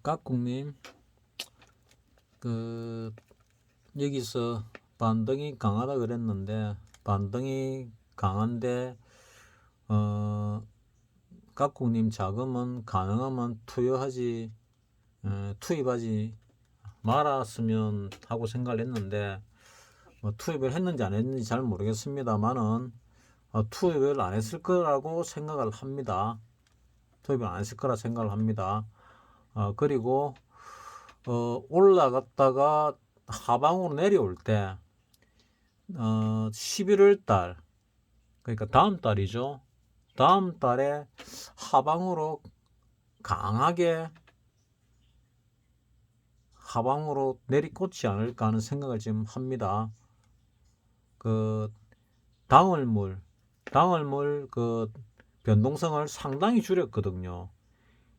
각국님, 여기서 반등이 강하다 그랬는데, 반등이 강한데, 각국님 자금은 가능하면 투입하지 말았으면 하고 생각을 했는데, 투입을 했는지 안 했는지 잘 모르겠습니다만은, 투입을 안 했을 거라고 생각을 합니다. 투입을 안 했을 거라 생각을 합니다. 그리고 올라갔다가 하방으로 내려올 때 11월 달, 그러니까 다음 달이죠. 다음 달에 하방으로 강하게 하방으로 내리꽂지 않을까 하는 생각을 지금 합니다. 그 당월물 변동성을 상당히 줄였거든요.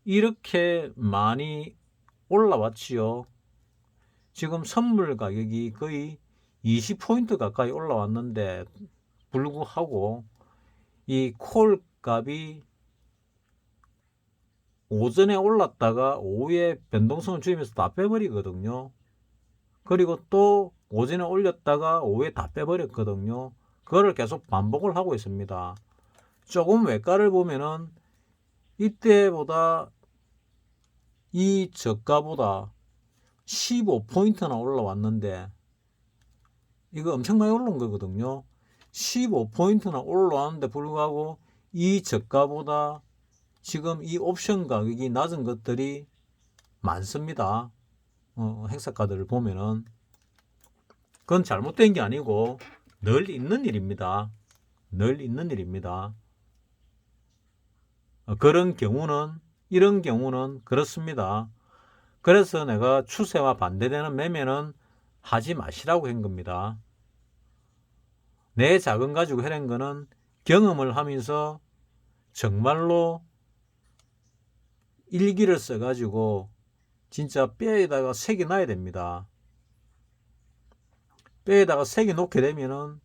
이렇게 많이 올라왔지요. 지금 선물 가격이 거의 20포인트 가까이 올라왔는데 불구하고 이 콜 값이 오전에 올랐다가 오후에 변동성을 줄이면서 다 빼버리거든요. 그리고 또 오전에 올렸다가 오후에 다 빼버렸거든요. 그거를 계속 반복을 하고 있습니다. 조금 외과를 보면은 이때보다 이 저가보다 15포인트나 올라왔는데 이거 엄청 많이 올라온 거거든요. 15포인트나 올라왔는데 불구하고 이 저가보다 지금 이 옵션 가격이 낮은 것들이 많습니다. 행사카드를 보면은 그건 잘못된 게 아니고 늘 있는 일입니다. 늘 있는 일입니다. 이런 경우는 그렇습니다. 그래서 내가 추세와 반대되는 매매는 하지 마시라고 한 겁니다. 내 자금 가지고 해낸 거는 경험을 하면서 정말로 일기를 써가지고 진짜 뼈에다가 새겨 놔야 됩니다. 뼈에다가 새겨 놓게 되면은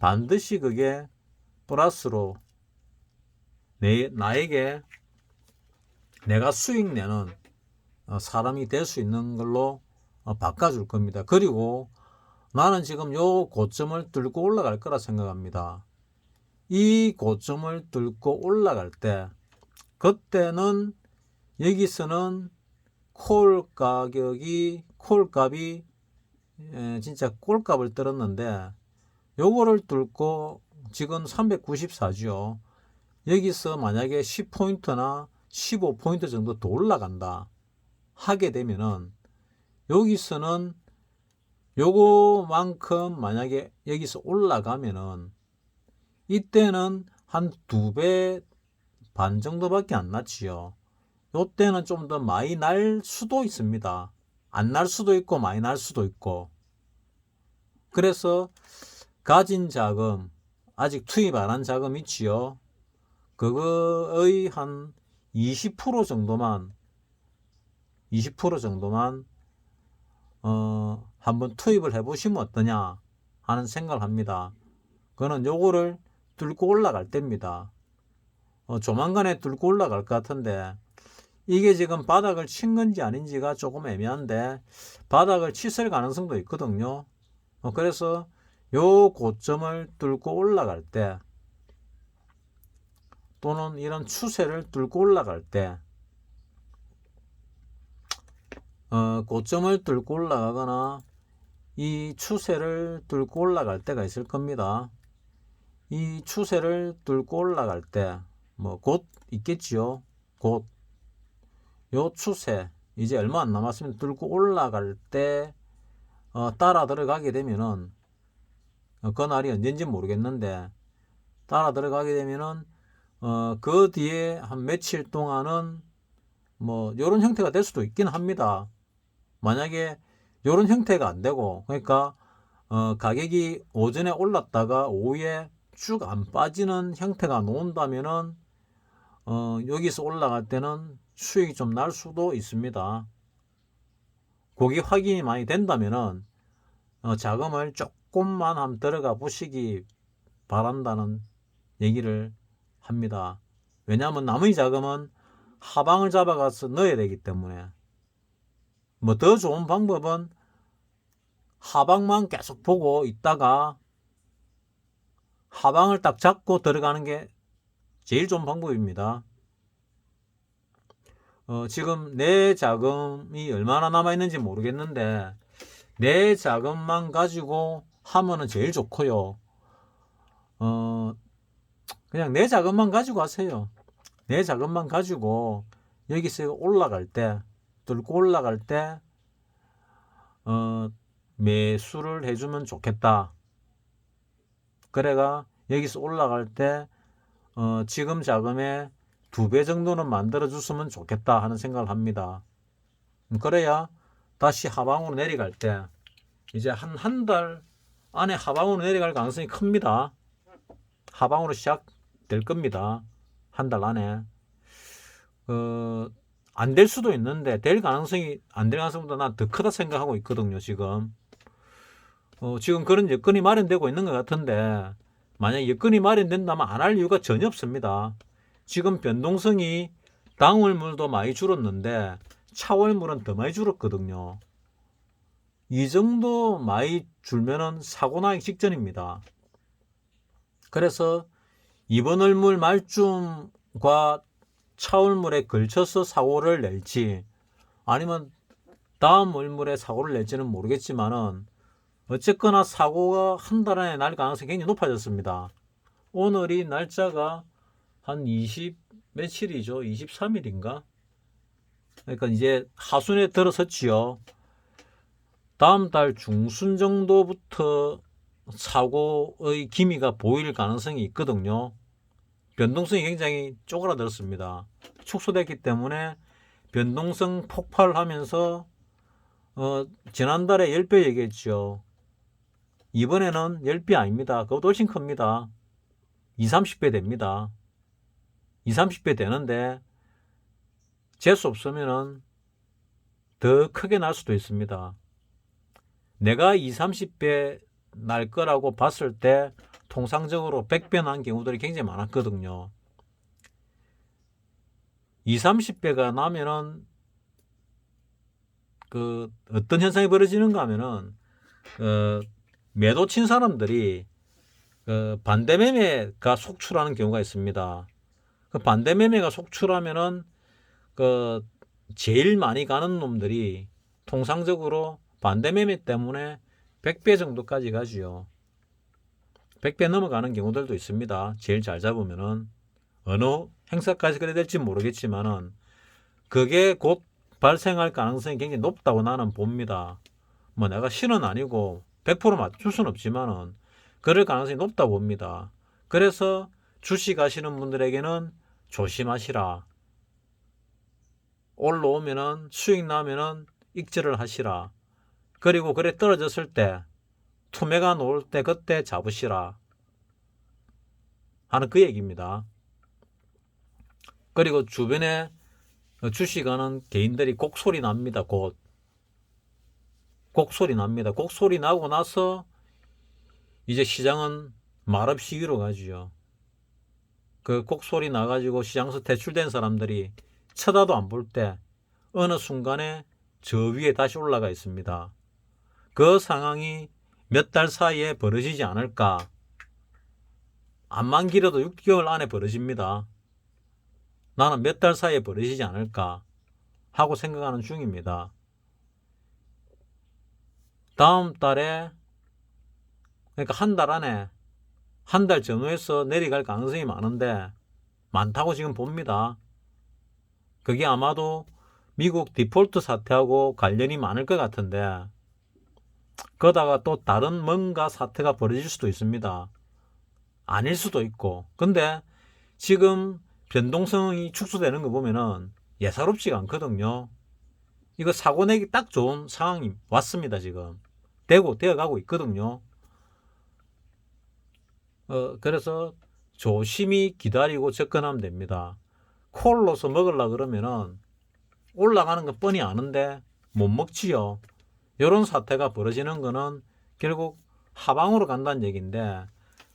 반드시 그게 플러스로 나에게 내가 수익 내는 사람이 될 수 있는 걸로 바꿔줄 겁니다. 그리고 나는 지금 요 고점을 뚫고 올라갈 거라 생각합니다. 이 고점을 뚫고 올라갈 때 그때는 여기서는 콜값이 진짜 꼴값을 떨었는데 요거를 뚫고 지금 394죠. 여기서 만약에 10포인트나 15포인트 정도 더 올라간다 하게 되면은 여기서는 요거만큼 만약에 여기서 올라가면은 이때는 한 2배 반 정도밖에 안 났지요. 요때는 좀 더 많이 날 수도 있습니다. 안 날 수도 있고 많이 날 수도 있고. 그래서 가진 자금, 아직 투입 안 한 자금 있지요. 그거의 한 20% 정도만 20% 정도만 한번 투입을 해보시면 어떠냐 하는 생각을 합니다. 그거는 요거를 뚫고 올라갈 때입니다. 조만간에 뚫고 올라갈 것 같은데 이게 지금 바닥을 친 건지 아닌지가 조금 애매한데 바닥을 쳤을 가능성도 있거든요. 그래서 요 고점을 뚫고 올라갈 때 또는 이런 추세를 뚫고 올라갈 때 고점을 뚫고 올라가거나 이 추세를 뚫고 올라갈 때가 있을 겁니다. 이 추세를 뚫고 올라갈 때 뭐 곧 있겠지요. 곧 요 추세 이제 얼마 안 남았으면 뚫고 올라갈 때 따라 들어가게 되면은 그날이 언젠지 모르겠는데 따라 들어가게 되면은 그 뒤에 한 며칠 동안은 뭐 요런 형태가 될 수도 있긴 합니다. 만약에 요런 형태가 안 되고 그러니까 가격이 오전에 올랐다가 오후에 쭉 안 빠지는 형태가 나온다면은 여기서 올라갈 때는 수익이 좀 날 수도 있습니다. 고기 확인이 많이 된다면은 자금을 조금만 한번 들어가 보시기 바란다는 얘기를 합니다. 왜냐하면 남의 자금은 하방을 잡아가서 넣어야 되기 때문에 뭐 더 좋은 방법은 하방만 계속 보고 있다가 하방을 딱 잡고 들어가는 게 제일 좋은 방법입니다. 지금 내 자금이 얼마나 남아있는지 모르겠는데 내 자금만 가지고 하면은 제일 좋고요. 그냥 내 자금만 가지고 하세요. 내 자금만 가지고 여기서 올라갈 때, 뚫고 올라갈 때 매수를 해주면 좋겠다. 그래가 여기서 올라갈 때 지금 자금의 2배 정도는 만들어 줬으면 좋겠다 하는 생각을 합니다. 그래야 다시 하방으로 내려갈 때 이제 한 달 안에 하방으로 내려갈 가능성이 큽니다. 하방으로 시작될 겁니다. 한 달 안에. 안 될 수도 있는데 될 가능성이 안 될 가능성보다 난 더 크다 생각하고 있거든요. 지금 지금 그런 여건이 마련되고 있는 것 같은데 만약 여건이 마련된다면 안 할 이유가 전혀 없습니다. 지금 변동성이 당월물도 많이 줄었는데 차월물은 더 많이 줄었거든요. 이 정도 많이 줄면은 사고 나기 직전입니다. 그래서 이번 월물 말쯤과 차월물에 걸쳐서 사고를 낼지 아니면 다음 월물에 사고를 낼지는 모르겠지만은 어쨌거나 사고가 한 달 안에 날 가능성이 굉장히 높아졌습니다. 오늘이 날짜가 한 20 며칠이죠? 23일인가? 그러니까 이제 하순에 들어섰지요. 다음 달 중순 정도부터 사고의 기미가 보일 가능성이 있거든요. 변동성이 굉장히 쪼그라들었습니다. 축소됐기 때문에 변동성 폭발하면서 지난달에 10배 얘기했죠. 이번에는 10배 아닙니다. 그것도 훨씬 큽니다. 20, 30배 됩니다. 20, 30배 되는데 재수 없으면 더 크게 날 수도 있습니다. 내가 20, 30배 날 거라고 봤을 때 통상적으로 100배 난 경우들이 굉장히 많았거든요. 20, 30배가 나면은 어떤 현상이 벌어지는가 하면은 매도 친 사람들이 반대 매매가 속출하는 경우가 있습니다. 반대 매매가 속출하면은 제일 많이 가는 놈들이 통상적으로 반대 매매 때문에 100배 정도까지 가지요. 100배 넘어가는 경우들도 있습니다. 제일 잘 잡으면은 어느 행사까지 그래 될지 모르겠지만은 그게 곧 발생할 가능성이 굉장히 높다고 나는 봅니다. 뭐 내가 실은 아니고 100% 맞출 수는 없지만은 그럴 가능성이 높다고 봅니다. 그래서 주식 하시는 분들에게는 조심하시라. 올라오면은 수익 나면은 익절을 하시라. 그리고 그래 떨어졌을 때 투매가 놓을 때 그때 잡으시라 하는 그 얘기입니다. 그리고 주변에 주식하는 개인들이 곡소리 납니다. 곡소리 납니다. 곡소리 나고 나서 이제 시장은 말없이 위로 가지요. 그 곡소리 나가지고 시장에서 퇴출된 사람들이 쳐다도 안 볼 때 어느 순간에 저 위에 다시 올라가 있습니다. 그 상황이 몇 달 사이에 벌어지지 않을까? 암만 길어도 6개월 안에 벌어집니다. 나는 몇 달 사이에 벌어지지 않을까 하고 생각하는 중입니다. 다음 달에 그러니까 한 달 안에 한 달 전후에서 내려갈 가능성이 많다고 지금 봅니다. 그게 아마도 미국 디폴트 사태하고 관련이 많을 것 같은데 그러다가 또 다른 뭔가 사태가 벌어질 수도 있습니다. 아닐 수도 있고. 근데 지금 변동성이 축소되는 거 보면은 예사롭지가 않거든요. 이거 사고 내기 딱 좋은 상황이 왔습니다. 지금 되어가고 있거든요. 그래서 조심히 기다리고 접근하면 됩니다. 콜로서 먹으려고 그러면은 올라가는 거 뻔히 아는데 못 먹지요. 이런 사태가 벌어지는 거는 결국 하방으로 간다는 얘기인데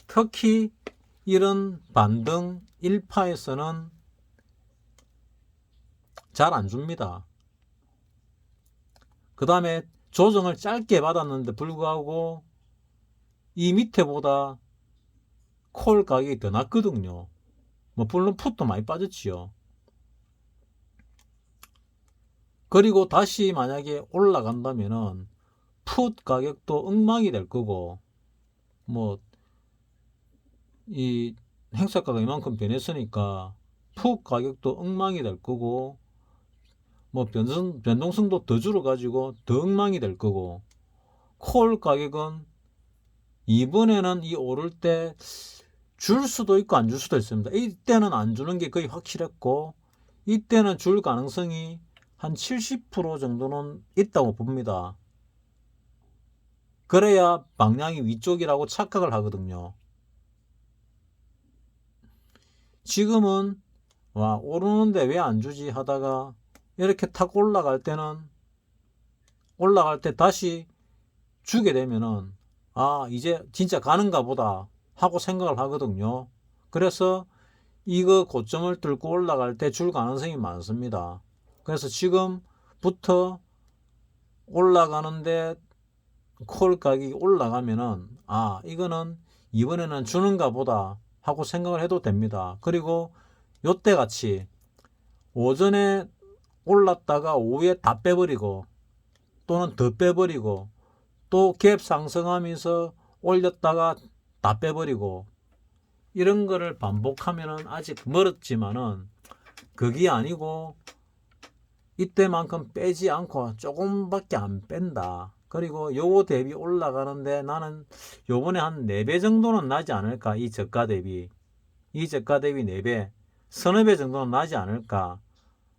특히 이런 반등 1파에서는 잘 안 줍니다. 그 다음에 조정을 짧게 받았는데 불구하고 이 밑에보다 콜 가격이 더 낮거든요. 뭐 물론 풋도 많이 빠졌지요. 그리고 다시 만약에 올라간다면은 풋 가격도 엉망이 될 거고, 뭐 이 행사가가 이만큼 변했으니까 풋 가격도 엉망이 될 거고, 뭐 변동성도 더 줄어가지고 더 엉망이 될 거고, 콜 가격은 이번에는 이 오를 때 줄 수도 있고 안 줄 수도 있습니다. 이때는 안 주는 게 거의 확실했고, 이때는 줄 가능성이 한 70% 정도는 있다고 봅니다. 그래야 방향이 위쪽이라고 착각을 하거든요. 지금은 와 오르는데 왜 안 주지 하다가 이렇게 탁 올라갈 때는, 올라갈 때 다시 주게 되면은 아 이제 진짜 가는가 보다 하고 생각을 하거든요. 그래서 이거 고점을 뚫고 올라갈 때 줄 가능성이 많습니다. 그래서 지금부터 올라가는데 콜 가격이 올라가면은 아 이거는 이번에는 주는가 보다 하고 생각을 해도 됩니다. 그리고 요때 같이 오전에 올랐다가 오후에 다 빼버리고 또는 더 빼버리고 또 갭 상승하면서 올렸다가 다 빼버리고 이런 거를 반복하면은 아직 멀었지만은 그게 아니고 이때만큼 빼지 않고 조금밖에 안 뺀다. 그리고 요거 대비 올라가는데 나는 요번에 한 4배 정도는 나지 않을까. 이 저가 대비 4배 서너 배 정도는 나지 않을까.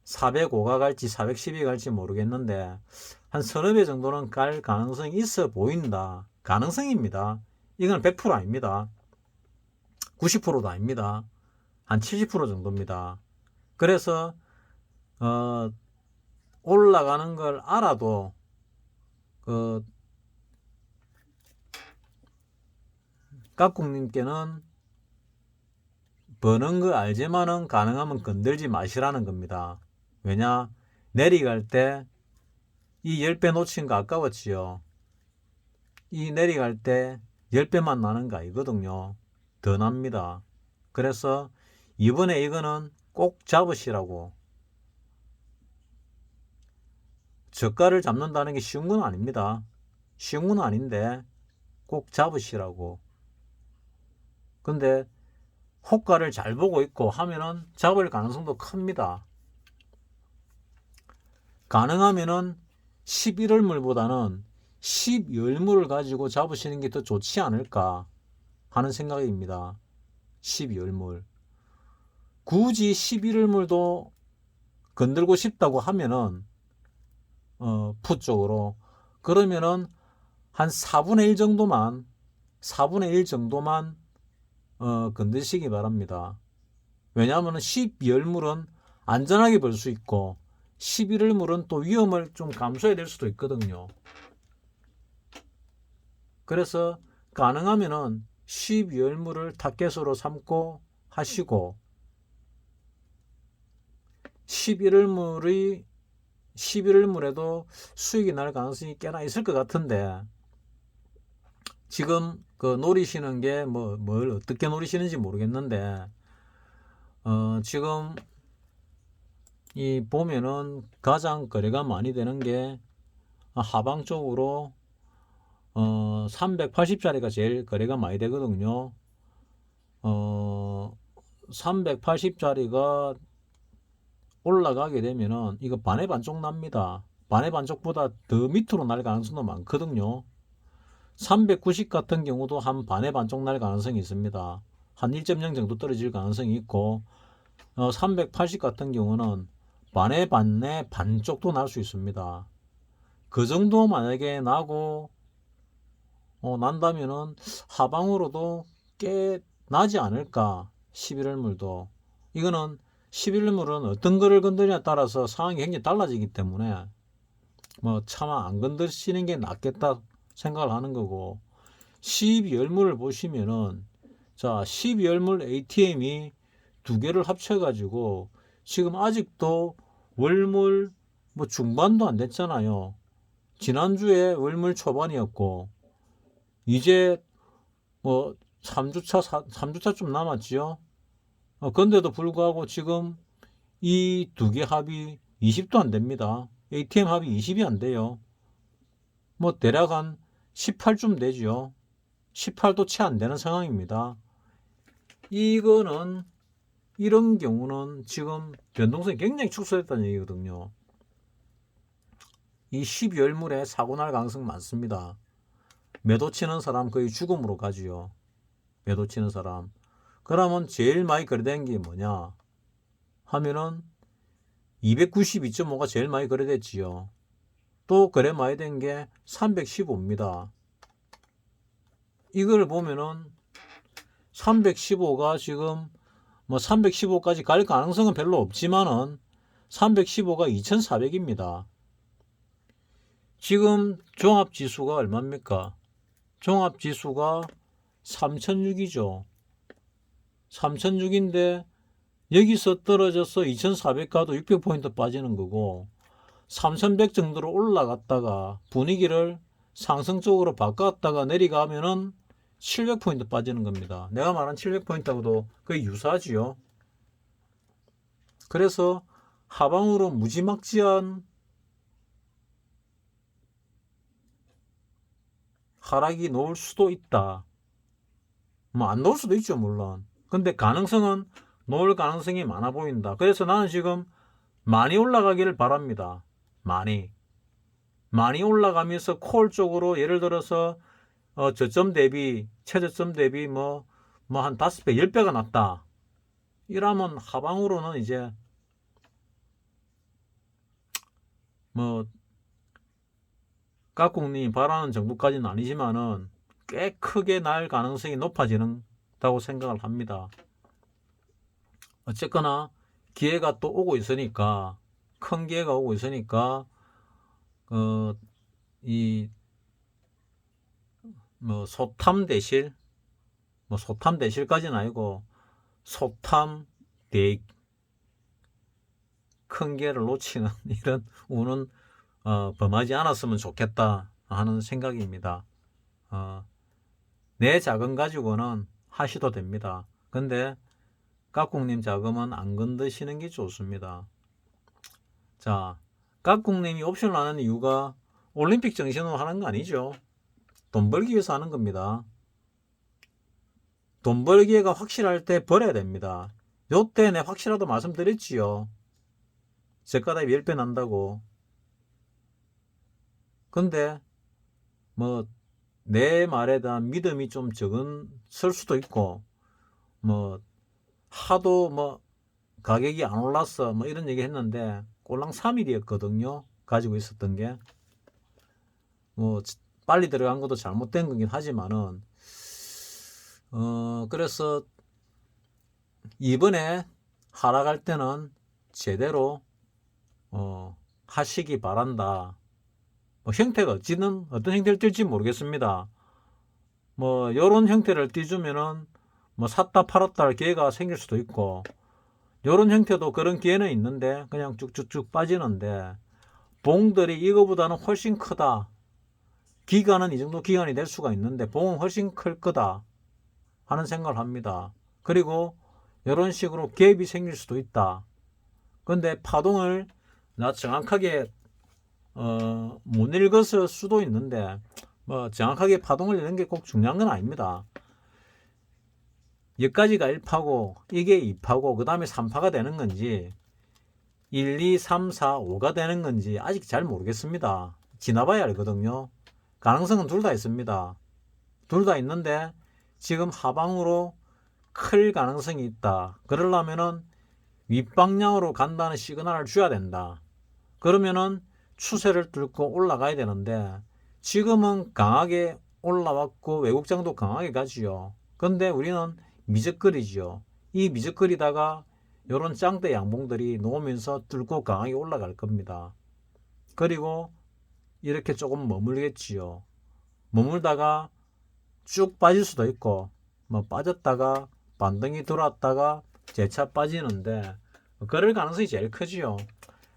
405가 갈지 410이 갈지 모르겠는데 한 서너 배 정도는 갈 가능성이 있어 보인다. 가능성입니다. 이건 100% 아닙니다. 90%도 아닙니다. 한 70% 정도입니다. 그래서 올라가는 걸 알아도 깍꿍님께는 버는 거 알지만은 가능하면 건들지 마시라는 겁니다. 왜냐? 내려갈 때 이 10배 놓친 거 아까웠지요. 이 내려갈 때 10배만 나는 거 아니거든요. 더 납니다. 그래서 이번에 이거는 꼭 잡으시라고. 저가를 잡는다는 게 쉬운 건 아닙니다. 쉬운 건 아닌데 꼭 잡으시라고. 근데 호가를 잘 보고 있고 하면은 잡을 가능성도 큽니다. 가능하면은 11월물보다는 12월물을 가지고 잡으시는 게 더 좋지 않을까 하는 생각입니다. 12월물. 굳이 11월물도 건들고 싶다고 하면은 풋 쪽으로 그러면은 한 4분의 1 정도만 건드시기 바랍니다. 왜냐하면 12월물은 안전하게 벌 수 있고 11월물은 또 위험을 좀 감수해야 될 수도 있거든요. 그래서 가능하면은 12월물을 타겟으로 삼고 하시고 11월물에도 수익이 날 가능성이 꽤나 있을 것 같은데 지금 그 노리시는 게 뭘 어떻게 노리시는지 모르겠는데 지금 이 보면은 가장 거래가 많이 되는 게 하방 쪽으로 380짜리가 제일 거래가 많이 되거든요. 380짜리가 올라가게 되면은 이거 반의 반쪽 납니다. 반의 반쪽보다 더 밑으로 날 가능성도 많거든요. 390 같은 경우도 한 반의 반쪽 날 가능성이 있습니다. 한 1.0 정도 떨어질 가능성이 있고 380 같은 경우는 반의 반쪽도 날 수 있습니다. 그 정도 만약에 나고 난다면은 하방으로도 꽤 나지 않을까. 11월물도 이거는 11월물은 어떤 거를 건드냐에 따라서 상황이 굉장히 달라지기 때문에 뭐 차마 안 건드시는 게 낫겠다 생각을 하는 거고 12월물을 보시면은 자 12월물 ATM이 두 개를 합쳐 가지고 지금 아직도 월물 뭐 중반도 안 됐잖아요. 지난주에 월물 초반이었고 이제 뭐 3주차 3주차 좀 남았지요. 근데도 불구하고 지금 이 두 개 합이 20도 안 됩니다. ATM 합이 20이 안 돼요. 뭐 대략 한 18쯤 되죠. 18도 채 안 되는 상황입니다. 이거는 이런 경우는 지금 변동성이 굉장히 축소됐다는 얘기거든요. 이 12월물에 사고 날 가능성 많습니다. 매도 치는 사람 거의 죽음으로 가지요. 매도 치는 사람. 그러면 제일 많이 거래된 게 뭐냐 하면은 292.5가 제일 많이 거래됐지요. 또 거래 많이 된 게 315입니다. 이걸 보면은 315가 지금 뭐 315까지 갈 가능성은 별로 없지만은 315가 2400입니다. 지금 종합지수가 얼마입니까? 종합지수가 3006이죠. 3006인데 여기서 떨어져서 2400 가도 600포인트 빠지는 거고 3100 정도로 올라갔다가 분위기를 상승적으로 바꿨다가 내려가면은 700포인트 빠지는 겁니다. 내가 말한 700포인트하고도 거의 유사하지요. 그래서 하방으로 무지막지한 하락이 놓을 수도 있다. 뭐 안 놓을 수도 있죠, 물론. 근데 가능성은 놓을 가능성이 많아 보인다. 그래서 나는 지금 많이 올라가기를 바랍니다. 많이 올라가면서 콜 쪽으로 예를 들어서 저점 대비 최저점 대비 뭐 한 5배 10배가 낮다 이러면 하방으로는 이제 뭐 깍꿍님이 바라는 정도까지는 아니지만은 꽤 크게 날 가능성이 높아지는다고 생각을 합니다. 어쨌거나 기회가 또 오고 있으니까 큰 기회가 오고 있으니까 이 뭐 소탐 대실 뭐 소탐 대실까지는 아니고 소탐 대 큰 기회를 놓치는 이런 운은 범하지 않았으면 좋겠다 하는 생각입니다. 내 자금 가지고는 하셔도 됩니다. 근데 깍꿍님 자금은 안 건드시는 게 좋습니다. 자, 깍꿍님이 옵션을 하는 이유가 올림픽 정신으로 하는 거 아니죠. 돈 벌기 위해서 하는 겁니다. 돈 벌기가 확실할 때 벌어야 됩니다. 요때 내 확실하도 말씀드렸지요. 저가 대비 10배 난다고. 근데 뭐 내 말에 대한 믿음이 좀 적은 쓸 수도 있고 뭐 하도 뭐 가격이 안 올랐어 뭐 이런 얘기 했는데 꼴랑 3일이었거든요. 가지고 있었던 게. 뭐 빨리 들어간 것도 잘못된 거긴 하지만은 그래서 이번에 하락할 때는 제대로 하시기 바란다. 뭐 형태가 어떤 형태를 띨지 모르겠습니다. 뭐 요런 형태를 띄주면은 뭐 샀다 팔았다 할 기회가 생길 수도 있고 요런 형태도 그런 기회는 있는데 그냥 쭉쭉쭉 빠지는데 봉들이 이거보다는 훨씬 크다. 기간은 이 정도 기간이 될 수가 있는데 봉은 훨씬 클 거다 하는 생각을 합니다. 그리고 이런 식으로 갭이 생길 수도 있다. 근데 파동을 나 정확하게 못 읽었을 수도 있는데 뭐 정확하게 파동을 읽는 게 꼭 중요한 건 아닙니다. 여기까지가 1파고 이게 2파고 그 다음에 3파가 되는 건지 1, 2, 3, 4, 5가 되는 건지 아직 잘 모르겠습니다. 지나봐야 알거든요. 가능성은 둘 다 있습니다. 둘 다 있는데 지금 하방으로 클 가능성이 있다. 그러려면은 윗방향으로 간다는 시그널을 줘야 된다. 그러면은 추세를 뚫고 올라가야 되는데 지금은 강하게 올라왔고 외국장도 강하게 가지요. 근데 우리는 미적거리죠. 이 미적거리다가 이런 짱대 양봉들이 놓으면서 뚫고 강하게 올라갈 겁니다. 그리고 이렇게 조금 머물겠지요. 머물다가 쭉 빠질 수도 있고 뭐 빠졌다가 반등이 들어왔다가 재차 빠지는데 그럴 가능성이 제일 크지요.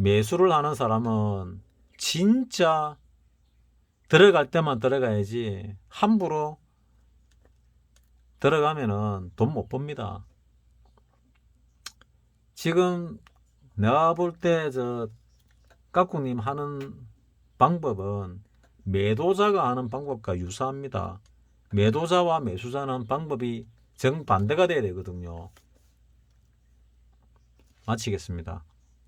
매수를 하는 사람은 진짜 들어갈 때만 들어가야지 함부로 들어가면은 돈 못 법니다. 지금 내가 볼 때 저 까꿍님 하는 방법은 매도자가 하는 방법과 유사합니다. 매도자와 매수자는 방법이 정반대가 돼야 되거든요. 마치겠습니다.